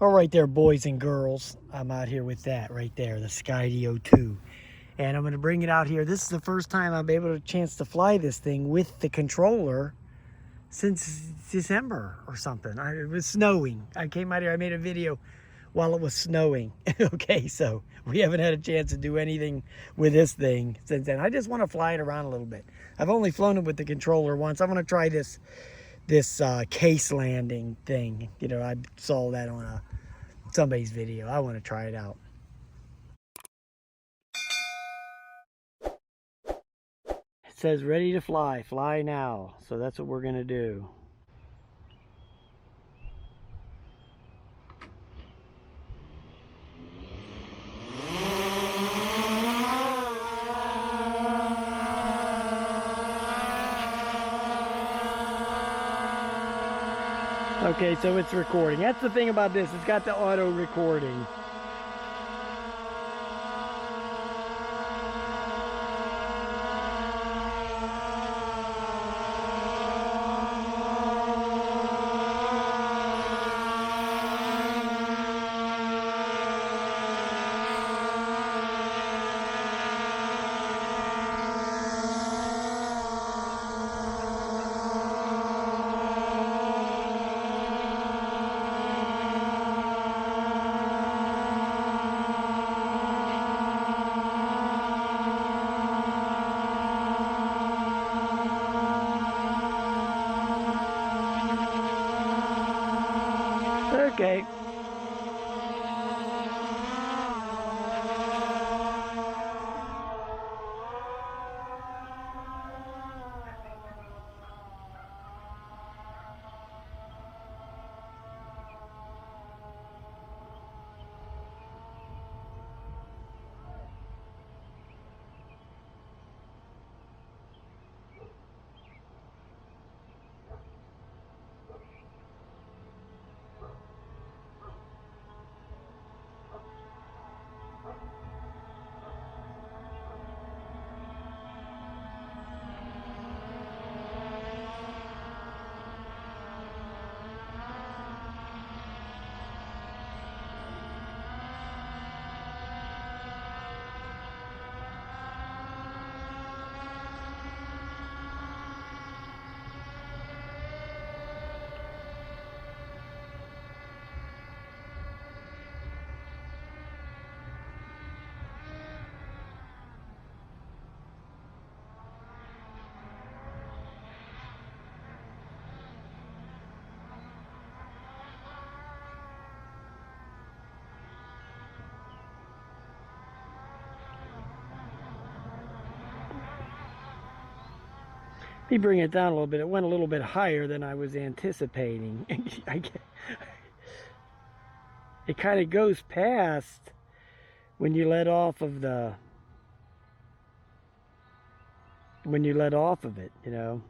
All right there, boys and girls. I'm out here with that right there, the Skydio 2. And I'm going to bring it out here. This is the first time I've been able to chance to fly this thing with the controller since December or something. It was snowing. I came out here, I made a video while it was snowing. Okay, so we haven't had a chance to do anything with this thing since then. I just want to fly it around a little bit. I've only flown it with the controller once. I want to try this case landing thing. You know, I saw that on somebody's video. I want to try it out. It says ready to fly. Fly now. So that's what we're going to do. Okay, so it's recording. That's the thing about this. It's got the auto recording. Okay. Let me bring it down a little bit. It went a little bit higher than I was anticipating. It kind of goes past when you let off of it, you know.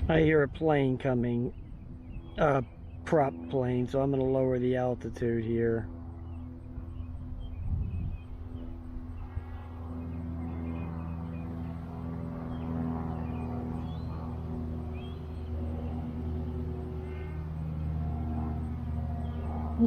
I hear a plane coming, a prop plane, so I'm going to lower the altitude here.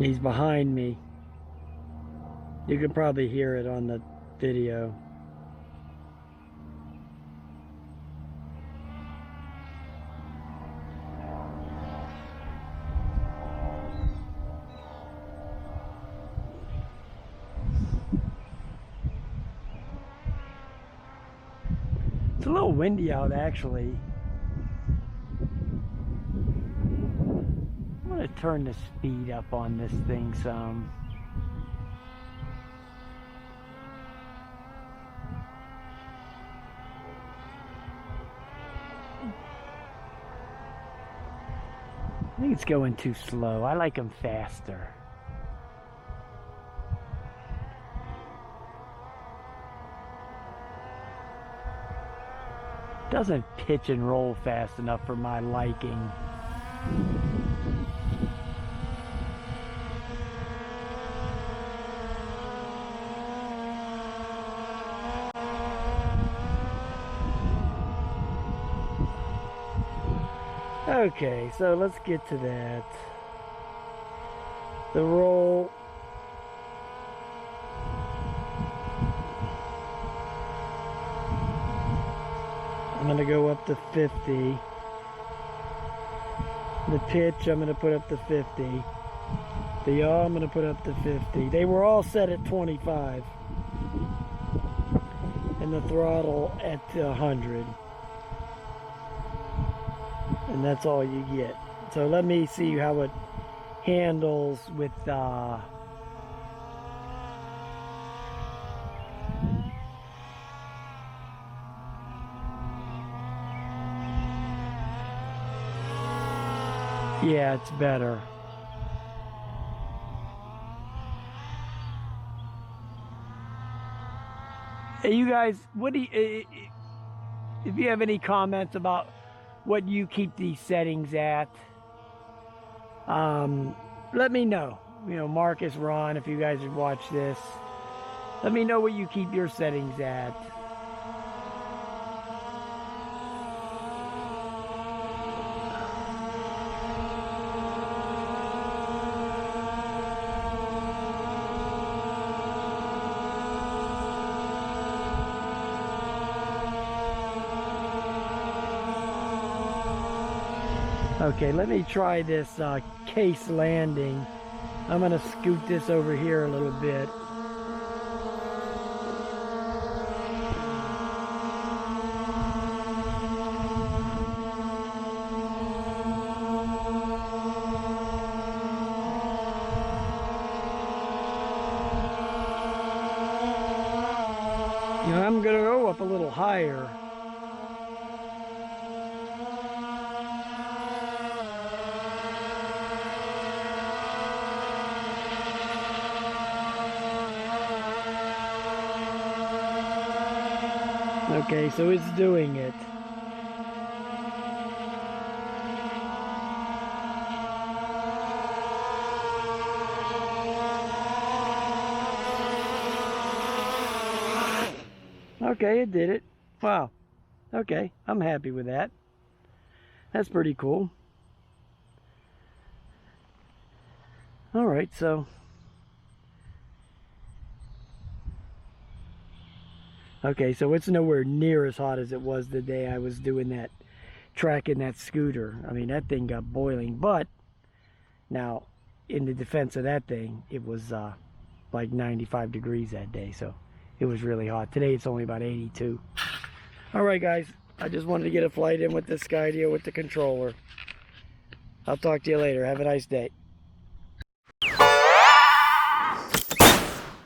He's behind me. You can probably hear it on the video. It's a little windy out, actually. I'm going to turn the speed up on this thing some. I think it's going too slow. I like them faster. Doesn't pitch and roll fast enough for my liking. Okay, so let's get to that. The roll. I'm going to go up to 50. The pitch, I'm going to put up to 50. The yaw, I'm going to put up to 50. They were all set at 25. And the throttle at 100. And that's all you get. So let me see how it handles with yeah, it's better. Hey, you guys, what do you, if you have any comments about what you keep these settings at, let me know. You know, Marcus, Ron, if you guys have watched this, let me know what you keep your settings at. Okay, let me try this case landing. I'm going to scoot this over here a little bit. Now I'm going to go up a little higher. Okay, so it's doing it. Okay, it did it. Wow. Okay, I'm happy with that. That's pretty cool. All right, so okay, so it's nowhere near as hot as it was the day I was doing that, tracking that scooter. I mean, that thing got boiling, but now, in the defense of that thing, it was like 95 degrees that day, so it was really hot. Today, it's only about 82. All right, guys, I just wanted to get a flight in with the Skydio with the controller. I'll talk to you later. Have a nice day.